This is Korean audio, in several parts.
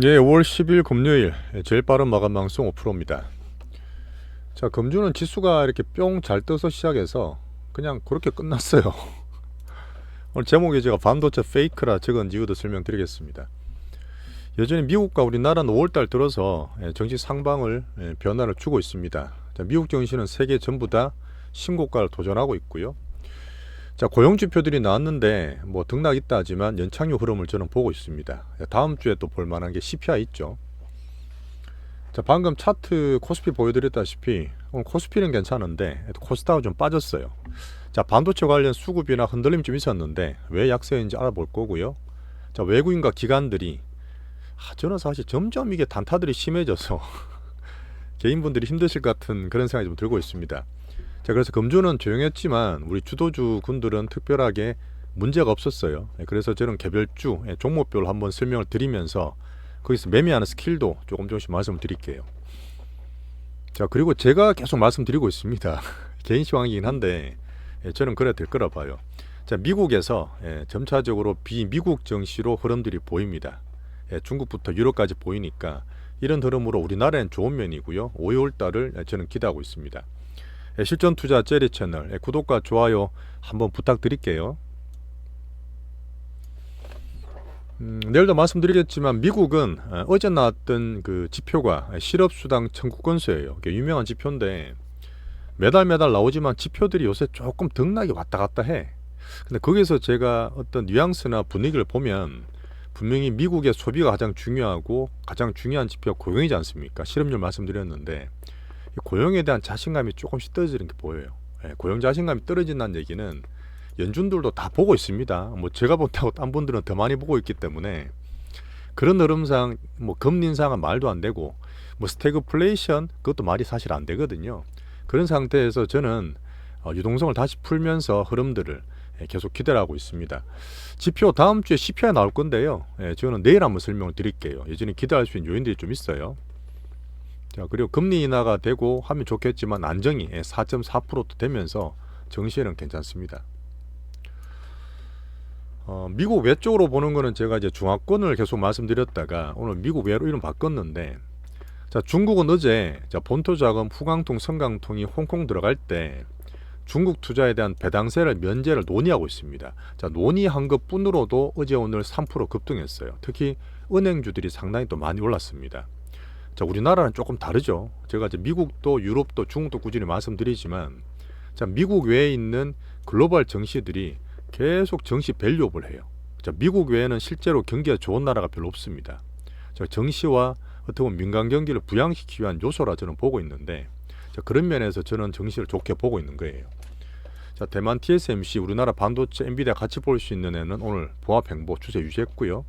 예, 5월 10일 금요일 제일 빠른 마감 방송 5%입니다. 자, 금주는 지수가 이렇게 뿅 잘 떠서 시작해서 그냥 그렇게 끝났어요. 오늘 제목에 제가 반도체 페이크라 적은 이유도 설명드리겠습니다. 여전히 미국과 우리나라는 5월달 들어서 정시 상방을 변화를 주고 있습니다. 자, 미국 증시는 세계 전부 다 신고가를 도전하고 있고요. 자, 고용 지표들이 나왔는데 뭐 등락 있다 하지만 연착륙 흐름을 저는 보고 있습니다. 다음 주에 또 볼만한 게 CPI 있죠. 자, 방금 차트 코스피 보여드렸다시피 오늘 코스피는 괜찮은데 코스닥은 좀 빠졌어요. 자, 반도체 관련 수급이나 흔들림 좀 있었는데 왜 약세인지 알아볼 거고요. 자, 외국인과 기관들이 저는 사실 점점 이게 단타들이 심해져서 개인분들이 힘드실 것 같은 그런 생각이 좀 들고 있습니다. 자, 그래서 금주는 조용했지만 우리 주도주 군들은 특별하게 문제가 없었어요. 그래서 저는 개별주 종목별로 한번 설명을 드리면서 거기서 매매하는 스킬도 조금씩 말씀을 드릴게요. 자, 그리고 제가 계속 말씀드리고 있습니다. 개인 시황이긴 한데 저는 그래야 될 거라 봐요. 자, 미국에서 점차적으로 비미국 증시로 흐름들이 보입니다. 중국부터 유럽까지 보이니까 이런 흐름으로 우리나라엔 좋은 면이고요. 5, 6월 달을 저는 기대하고 있습니다. 실전 투자 제리 채널 구독과 좋아요 한번 부탁드릴게요. 내일도 말씀드리겠지만 미국은 어제 나왔던 그 지표가 실업수당 청구 건수예요. 유명한 지표인데 매달 나오지만 지표들이 요새 조금 등락이 왔다 갔다 해. 근데 거기서 제가 어떤 뉘앙스나 분위기를 보면 분명히 미국의 소비가 가장 중요하고 가장 중요한 지표가 고용이지 않습니까? 실업률 말씀드렸는데 고용에 대한 자신감이 조금씩 떨어지는 게 보여요. 고용 자신감이 떨어진다는 얘기는 연준들도 다 보고 있습니다. 뭐 제가 본다고 딴 분들은 더 많이 보고 있기 때문에 그런 흐름상 뭐 금리 인상은 말도 안 되고 뭐 스태그플레이션 그것도 말이 사실 안 되거든요. 그런 상태에서 저는 유동성을 다시 풀면서 흐름들을 계속 기대를 하고 있습니다. 지표 다음 주에 CPI 나올 건데요. 저는 내일 한번 설명을 드릴게요. 여전히 기대할 수 있는 요인들이 좀 있어요. 자, 그리고 금리 인하가 되고 하면 좋겠지만 안정이 4.4%도 되면서 정시에는 괜찮습니다. 미국 외쪽으로 보는 거는 제가 이제 중화권을 계속 말씀드렸다가 오늘 미국 외로 이름 바꿨는데, 자, 중국은 어제 본토 자금 후강통 성강통이 홍콩 들어갈 때 중국 투자에 대한 배당세를 면제를 논의하고 있습니다. 자, 논의한 것뿐으로도 어제 오늘 3% 급등했어요. 특히 은행주들이 상당히 또 많이 올랐습니다. 자, 우리나라는 조금 다르죠. 제가 이제 미국도 유럽도 중국도 꾸준히 말씀드리지만, 자, 미국 외에 있는 글로벌 정시들이 계속 정시 밸류업을 해요. 자, 미국 외에는 실제로 경기가 좋은 나라가 별로 없습니다. 자, 정시와 어떻게 보면 민간 경기를 부양시키기 위한 요소라 저는 보고 있는데, 자, 그런 면에서 저는 정시를 좋게 보고 있는 거예요. 자, 대만 TSMC 우리나라 반도체 엔비디아 같이 볼 수 있는 애는 오늘 보합 횡보 추세 유지했고요.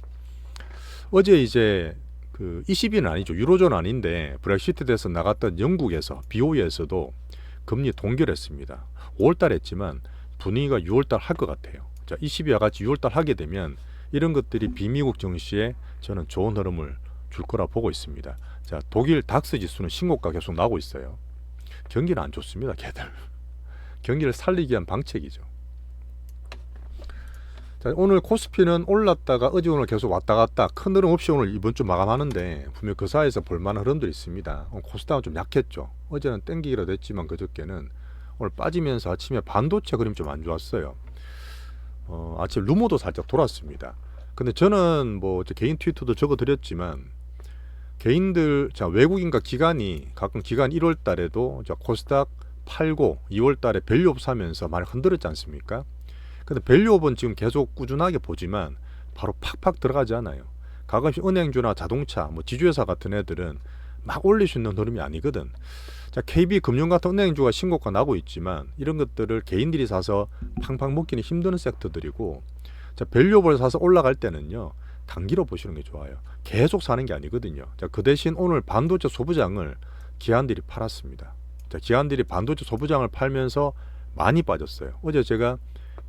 어제 이제 그 ECB는 아니죠. 유로존 아닌데 브렉시트 돼서 나갔던 영국에서 BOE에서도 금리 동결했습니다. 5월달 했지만 분위기가 6월달 할 것 같아요. 자, ECB와 같이 6월달 하게 되면 이런 것들이 비미국 증시에 저는 좋은 흐름을 줄 거라 보고 있습니다. 자, 독일 닥스 지수는 신고가 계속 나오고 있어요. 경기는 안 좋습니다, 걔들. 경기를 살리기 위한 방책이죠. 자, 오늘 코스피는 올랐다가 어제 오늘 계속 왔다 갔다 큰 흐름 없이 오늘 이번 주 마감하는데 분명 그 사이에서 볼만한 흐름들이 있습니다. 코스닥은 좀 약했죠. 어제는 땡기기라도 했지만 그저께는 오늘 빠지면서 아침에 반도체 그림 좀 안 좋았어요. 아침 루머도 살짝 돌았습니다. 근데 저는 뭐 개인 트위터도 적어드렸지만 개인들, 자, 외국인과 기관이 가끔 기관 1월 달에도 코스닥 팔고 2월 달에 밸류업 사면서 많이 흔들었지 않습니까? 근데 밸류업은 지금 계속 꾸준하게 보지만 바로 팍팍 들어가지 않아요. 가끔씩 은행주나 자동차, 뭐 지주회사 같은 애들은 막 올릴 수 있는 흐름이 아니거든. 자, KB금융 같은 은행주가 신고가 나고 있지만 이런 것들을 개인들이 사서 팡팡 먹기는 힘드는 섹터들이고, 자, 밸류업을 사서 올라갈 때는요 단기로 보시는 게 좋아요. 계속 사는 게 아니거든요. 자, 그 대신 오늘 반도체 소부장을 기관들이 팔았습니다. 자, 기관들이 반도체 소부장을 팔면서 많이 빠졌어요. 어제 제가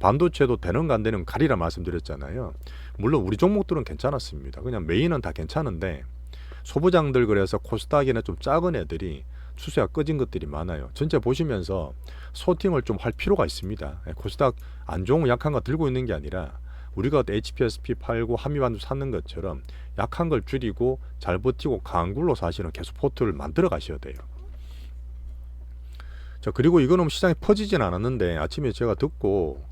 반도체도 되는가 안 되는 가리라 말씀드렸잖아요. 물론 우리 종목들은 괜찮았습니다. 그냥 메인은 다 괜찮은데 소부장들, 그래서 코스닥이나 좀 작은 애들이 추세가 꺼진 것들이 많아요. 전체 보시면서 소팅을 좀 할 필요가 있습니다. 코스닥 안 좋은 거 약한 거 들고 있는 게 아니라 우리가 HPSP 팔고 한미반도 찾는 것처럼 약한 걸 줄이고 잘 버티고 강한 걸로 사실은 계속 포트를 만들어 가셔야 돼요. 자, 그리고 이거는 시장에 퍼지진 않았는데 아침에 제가 듣고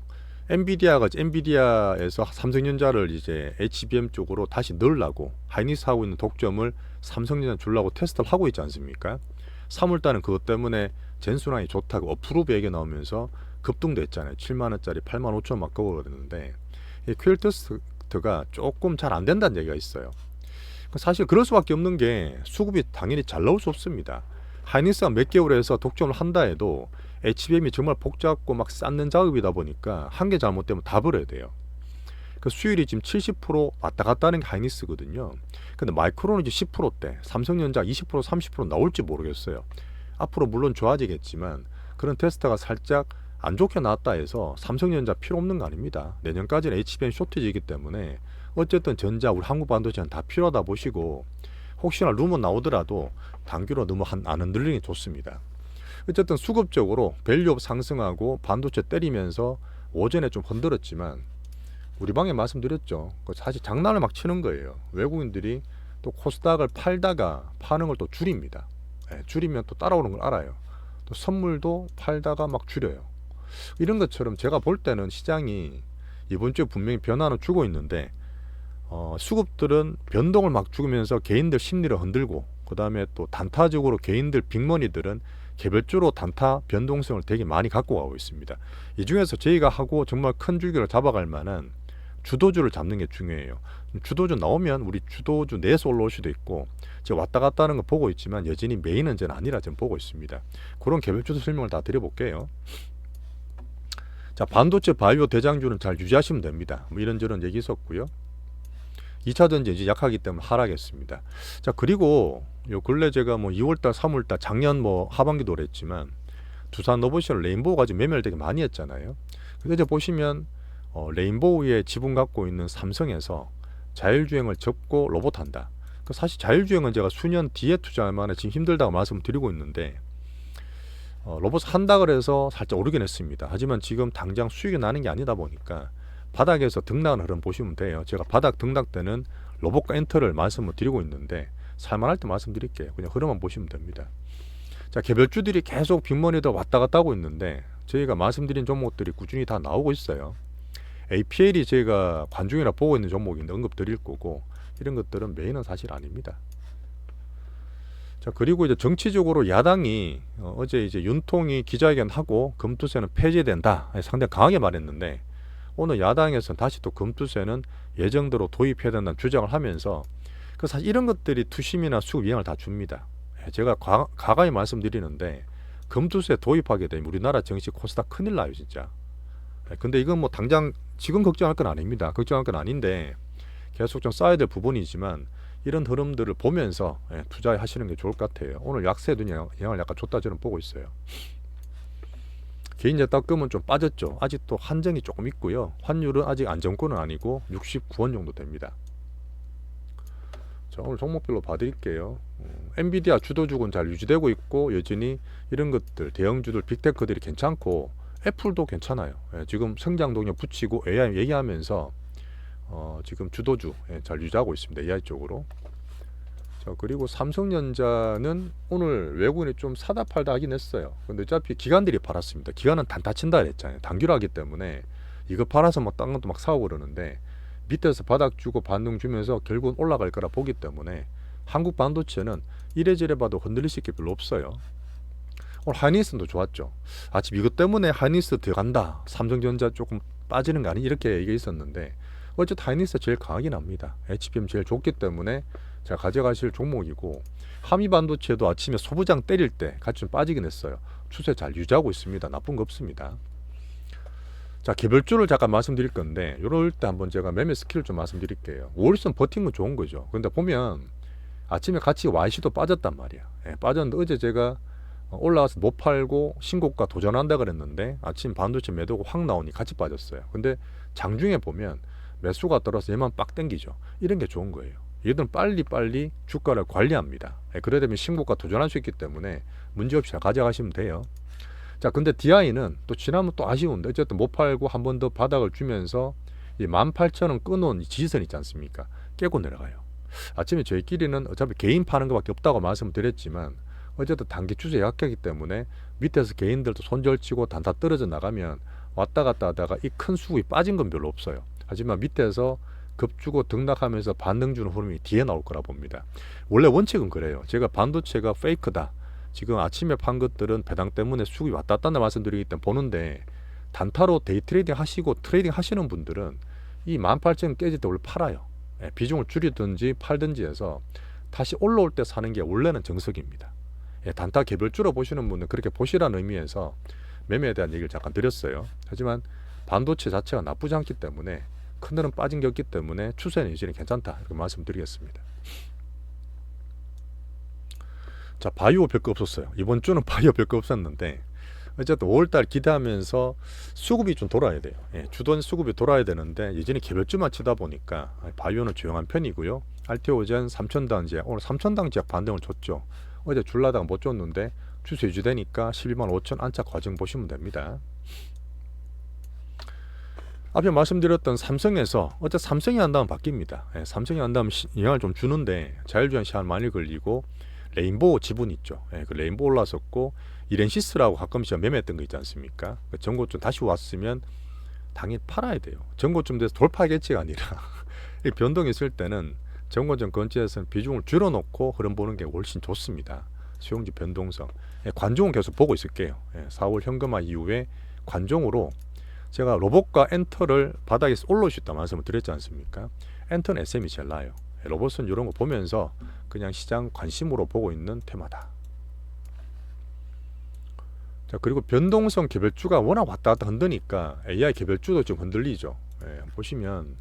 엔비디아에서 삼성전자를 이제 HBM 쪽으로 다시 넣으려고 하이닉스 하고 있는 독점을 삼성전자 주려고 테스트를 하고 있지 않습니까? 3월달은 그것 때문에 젠순환이 좋다고 어프로브 얘기 나오면서 급등됐잖아요. 7만원짜리 8만 5천 막 거버렸는데 이 퀼 테스트가 조금 잘 안 된다는 얘기가 있어요. 사실 그럴 수밖에 없는 게 수급이 당연히 잘 나올 수 없습니다. 하이닉스가 몇 개월에서 독점을 한다 해도 HBM이 정말 복잡고 막 쌓는 작업이다 보니까 한 개 잘못되면 다 버려야 돼요. 그 수율이 지금 70% 왔다 갔다 하는 게 하이닉스거든요. 근데 마이크론은 이제 10%대, 삼성전자 20% 30% 나올지 모르겠어요. 앞으로 물론 좋아지겠지만 그런 테스트가 살짝 안 좋게 나왔다 해서 삼성전자 필요 없는 거 아닙니다. 내년까지는 HBM 쇼티지이기 때문에 어쨌든 전자, 우리 한국 반도체는 다 필요하다 보시고 혹시나 루머 나오더라도 단기로 너무 안 흔들리는 게 좋습니다. 어쨌든 수급적으로 밸류업 상승하고 반도체 때리면서 오전에 좀 흔들었지만 우리 방에 말씀드렸죠. 사실 장난을 막 치는 거예요. 외국인들이 또 코스닥을 팔다가 파는 걸 또 줄입니다. 줄이면 또 따라오는 걸 알아요. 또 선물도 팔다가 막 줄여요. 이런 것처럼 제가 볼 때는 시장이 이번 주에 분명히 변화는 주고 있는데 수급들은 변동을 막 주면서 개인들 심리를 흔들고 그 다음에 또 단타적으로 개인들 빅머니들은 개별적으로 단타 변동성을 되게 많이 갖고 가고 있습니다. 이 중에서 저희가 하고 정말 큰 줄기를 잡아갈 만한 주도주를 잡는 게 중요해요. 주도주 나오면 우리 주도주 내에서 올라올 수도 있고 제가 왔다 갔다 하는 거 보고 있지만 여전히 메인은 저는 아니라 지금 보고 있습니다. 그런 개별주도 설명을 다 드려볼게요. 자, 반도체 바이오 대장주는 잘 유지하시면 됩니다. 뭐 이런저런 얘기 있었고요. 2차전지 이제 약하기 때문에 하락했습니다. 자, 그리고 요 근래 제가 뭐 2월달, 3월달, 작년 뭐 하반기도 그랬지만 두산 로보시언 레인보우가 지금 매매를 되게 많이 했잖아요. 근데 이제 보시면 레인보우의 지분 갖고 있는 삼성에서 자율주행을 접고 로봇 한다. 사실 자율주행은 제가 수년 뒤에 투자할 만해 지금 힘들다고 말씀드리고 있는데 로봇 한다 그래서 살짝 오르긴 했습니다. 하지만 지금 당장 수익이 나는 게 아니다 보니까 바닥에서 등락하는 흐름 보시면 돼요. 제가 바닥 등락 때는 로봇과 엔터를 말씀을 드리고 있는데 살만할 때 말씀드릴게요. 그냥 흐름만 보시면 됩니다. 자, 개별주들이 계속 빅머니도 왔다 갔다 하고 있는데 저희가 말씀드린 종목들이 꾸준히 다 나오고 있어요. APL이 저희가 관중이라 보고 있는 종목인데 언급 드릴 거고 이런 것들은 메인은 사실 아닙니다. 자, 그리고 이제 정치적으로 야당이 어제 이제 윤통이 기자회견 하고 금투세는 폐지된다 상당히 강하게 말했는데 오늘 야당에서는 다시 또 금투세는 예정대로 도입해야 된다는 주장을 하면서 사실 이런 것들이 투심이나 수급 영향을 다 줍니다. 제가 가까이 말씀드리는데 금투세 도입하게 되면 우리나라 정치 코스닥 큰일 나요 진짜. 근데 이건 뭐 당장 지금 걱정할 건 아닙니다. 걱정할 건 아닌데 계속 좀 쌓아야 될 부분이지만 이런 흐름들을 보면서 투자하시는 게 좋을 것 같아요. 오늘 약세도 영향을 약간 줬다 저는 보고 있어요. 개인재탁금은 좀 빠졌죠. 아직도 한정이 조금 있고요. 환율은 아직 안정권은 아니고 69원 정도 됩니다. 자, 오늘 종목별로 봐드릴게요. 엔비디아 주도주군 잘 유지되고 있고 여전히 이런 것들 대형주들 빅테크들이 괜찮고 애플도 괜찮아요. 지금 성장 동력 붙이고 AI 얘기하면서 지금 주도주 잘 유지하고 있습니다. AI 쪽으로. 자, 그리고 삼성전자는 오늘 외국인이 좀 사다 팔다 하긴 했어요. 근데 어차피 기관들이 팔았습니다. 기관은 단타 친다 그랬잖아요. 단기로 하기 때문에 이거 팔아서 막 딴 것도 막 사고 그러는데 밑에서 바닥 주고 반등 주면서 결국은 올라갈 거라 보기 때문에 한국 반도체는 이래저래 봐도 흔들릴 수 있게 별로 없어요. 오늘 하이닉스도 좋았죠. 아침 이것 때문에 하이닉스 들어간다. 삼성전자 조금 빠지는 거 아니? 이렇게 얘기가 있었는데 어쨌든 하이닉스 제일 강하긴 합니다. HBM 제일 좋기 때문에 잘 가져가실 종목이고 한미반도체도 아침에 소부장 때릴 때 같이 좀 빠지긴 했어요. 추세 잘 유지하고 있습니다. 나쁜 거 없습니다. 자, 개별주를 잠깐 말씀드릴 건데 이럴 때 한번 제가 매매 스킬을 좀 말씀드릴게요. 5일선 버틴 건 좋은 거죠. 근데 보면 아침에 같이 YC도 빠졌단 말이야. 빠졌는데 어제 제가 올라와서 못 팔고 신고가 도전한다 그랬는데 아침 반도체 매도가 확 나오니 같이 빠졌어요. 근데 장중에 보면 매수가 떨어서 얘만 빡 땡기죠. 이런 게 좋은 거예요. 얘들은 빨리빨리 주가를 관리합니다. 그래야 되면 신고가 도전할 수 있기 때문에 문제없이 잘 가져가시면 돼요. 자, 근데 DI는 또 지나면 또 아쉬운데 어쨌든 못 팔고 한 번 더 바닥을 주면서 이 18,000원 끊어온 지지선 있지 않습니까? 깨고 내려가요. 아침에 저희끼리는 어차피 개인 파는 것밖에 없다고 말씀드렸지만 어쨌든 단기 추세 약하기 때문에 밑에서 개인들도 손절치고 단타 떨어져 나가면 왔다 갔다 하다가 이 큰 수급이 빠진 건 별로 없어요. 하지만 밑에서 급주고 등락하면서 반등 주는 흐름이 뒤에 나올 거라 봅니다. 원래 원칙은 그래요. 제가 반도체가 페이크다, 지금 아침에 판 것들은 배당 때문에 수급이 왔다 갔다 한다 말씀드리기 때문에 보는데, 단타로 데이 트레이딩 하시고 트레이딩 하시는 분들은 이 18,000원 깨질 때 원래 팔아요. 비중을 줄이든지 팔든지 해서 다시 올라올 때 사는 게 원래는 정석입니다. 단타 개별주로 보시는 분은 그렇게 보시라는 의미에서 매매에 대한 얘기를 잠깐 드렸어요. 하지만 반도체 자체가 나쁘지 않기 때문에, 큰늘은 빠진 게 없기 때문에 추세는 여전히 괜찮다, 이렇게 말씀드리겠습니다. 자, 바이오 별거 없었어요. 이번 주는 바이오 별거 없었는데 어쨌든 5월달 기대하면서 수급이 좀 돌아야 돼요. 주돈 수급이 돌아야 되는데 여전히 개별주만 치다 보니까 바이오는 조용한 편이고요. 알테오젠 3,000당 지역, 오늘 3,000당 지역 반등을 줬죠. 어제 줄라다가 못 줬는데 추세 유지되니까 12만 5천 안착 과정 보시면 됩니다. 앞에 말씀드렸던 삼성에서 어제 삼성이 한 다음 바뀝니다. 삼성이 한 다음 영향을 좀 주는데 자율주행 시간 많이 걸리고 레인보우 지분 있죠. 그 레인보우 올라섰고 이렌시스라고 가끔씩 매매했던 거 있지 않습니까? 전고점 다시 왔으면 당연히 팔아야 돼요. 전고점 돼서 돌파겠지가 아니라 변동이 있을 때는 전고점 근처에서는 비중을 줄여놓고 흐름 보는 게 훨씬 좋습니다. 수용지 변동성. 관종은 계속 보고 있을게요. 4월 현금화 이후에 관종으로 제가 로봇과 엔터를 바닥에서 올라올 수 있다 말씀을 드렸지 않습니까? 엔터는 SM이 제일 나아요. 로봇은 이런 거 보면서 그냥 시장 관심으로 보고 있는 테마다. 자, 그리고 변동성 개별주가 워낙 왔다 갔다 흔드니까 AI 개별주도 좀 흔들리죠. 보시면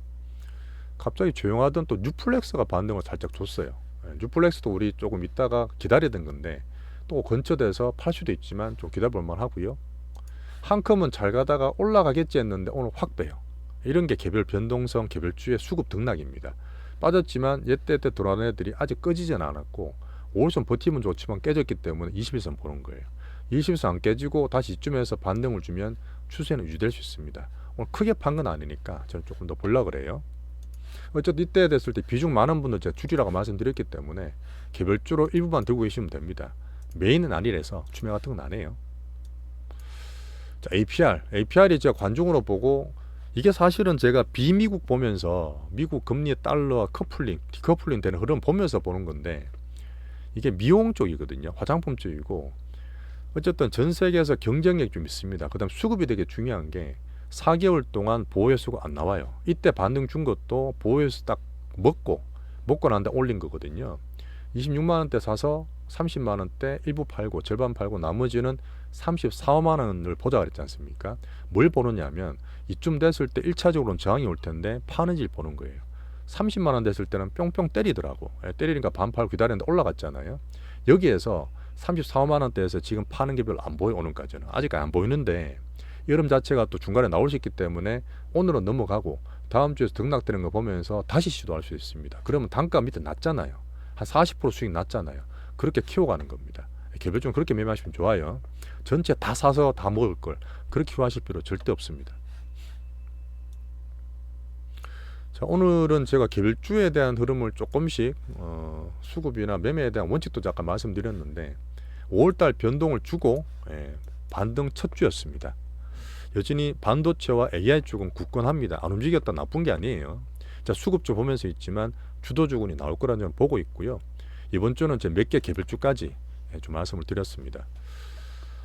갑자기 조용하던 또 뉴플렉스가 반등을 살짝 줬어요. 뉴플렉스도 우리 조금 있다가 기다리던 건데 또 근처돼서 팔 수도 있지만 좀 기다려볼 만하고요. 한컴은 잘 가다가 올라가겠지 했는데 오늘 확 빼요. 이런 게 개별 변동성 개별주의 수급 등락입니다. 빠졌지만 예때 돌아가는 애들이 아직 꺼지진 않았고 5일선 버티면 좋지만 깨졌기 때문에 21선 보는 거예요. 21선 안 깨지고 다시 이쯤에서 반등을 주면 추세는 유지될 수 있습니다. 오늘 크게 판 건 아니니까 저는 조금 더 보려고 그래요. 어쨌든 이때 됐을 때 비중 많은 분들 제가 줄이라고 말씀드렸기 때문에 개별주로 일부만 들고 계시면 됩니다. 메인은 아니라서 추매 같은 건 안 해요. 자, APR이 제가 관중으로 보고, 이게 사실은 제가 비미국 보면서 미국 금리 달러와 커플링, 디커플링 되는 흐름 보면서 보는 건데, 이게 미용 쪽이거든요. 화장품 쪽이고, 어쨌든 전 세계에서 경쟁력이 좀 있습니다. 그 다음 수급이 되게 중요한 게 4개월 동안 보호해수가 안 나와요. 이때 반등 준 것도 보호해수 딱 먹고 난데 올린 거거든요. 26만원대 사서 30만원대 일부 팔고 절반 팔고 나머지는 34만원을 보자 그랬지 않습니까? 뭘 보느냐면 이쯤 됐을 때 1차적으로는 저항이 올 텐데 파는지를 보는 거예요. 30만원 됐을 때는 뿅뿅 때리더라고. 때리니까 반팔 기다렸는데 올라갔잖아요. 여기에서 34만원대에서 지금 파는 게 별로 안 보여. 오늘까지는 아직 안 보이는데 여름 자체가 또 중간에 나올 수 있기 때문에 오늘은 넘어가고 다음 주에서 등락되는 거 보면서 다시 시도할 수 있습니다. 그러면 단가 밑에 낮잖아요. 한 40% 수익 낮잖아요. 그렇게 키워가는 겁니다. 개별적으로 그렇게 매매하시면 좋아요. 전체 다 사서 다 먹을 걸 그렇게 키워하실 필요 절대 없습니다. 자, 오늘은 제가 개별주에 대한 흐름을 조금씩 수급이나 매매에 대한 원칙도 잠깐 말씀드렸는데 5월달 변동을 주고 반등 첫 주였습니다. 여전히 반도체와 AI 쪽은 굳건합니다. 안 움직였다 나쁜 게 아니에요. 자, 수급 좀 보면서 있지만 주도주군이 나올 거라는 점을 보고 있고요. 이번 주는 제 몇 개 개별주까지 좀 말씀을 드렸습니다.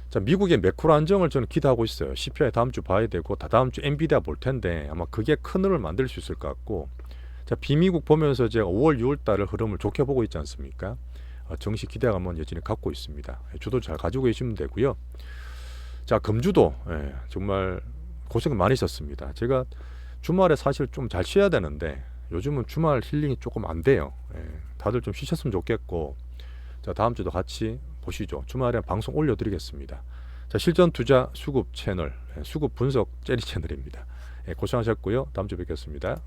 자, 미국의 매크로 안정을 저는 기대하고 있어요. CPI 다음 주 봐야 되고 다다음 주 엔비디아 볼 텐데 아마 그게 큰 흐름을 만들 수 있을 것 같고, 자, 비미국 보면서 제가 5월 6월 달을 흐름을 좋게 보고 있지 않습니까? 정시 기대감은 여전히 갖고 있습니다. 주도 잘 가지고 계시면 되고요. 자, 금주도 정말 고생 많이 했었습니다. 제가 주말에 사실 좀 잘 쉬어야 되는데 요즘은 주말 힐링이 조금 안 돼요. 다들 좀 쉬셨으면 좋겠고, 자, 다음 주도 같이 보시죠. 주말에 방송 올려드리겠습니다. 자, 실전 투자 수급 채널, 수급 분석 젤리 채널입니다. 고생하셨고요. 다음 주에 뵙겠습니다.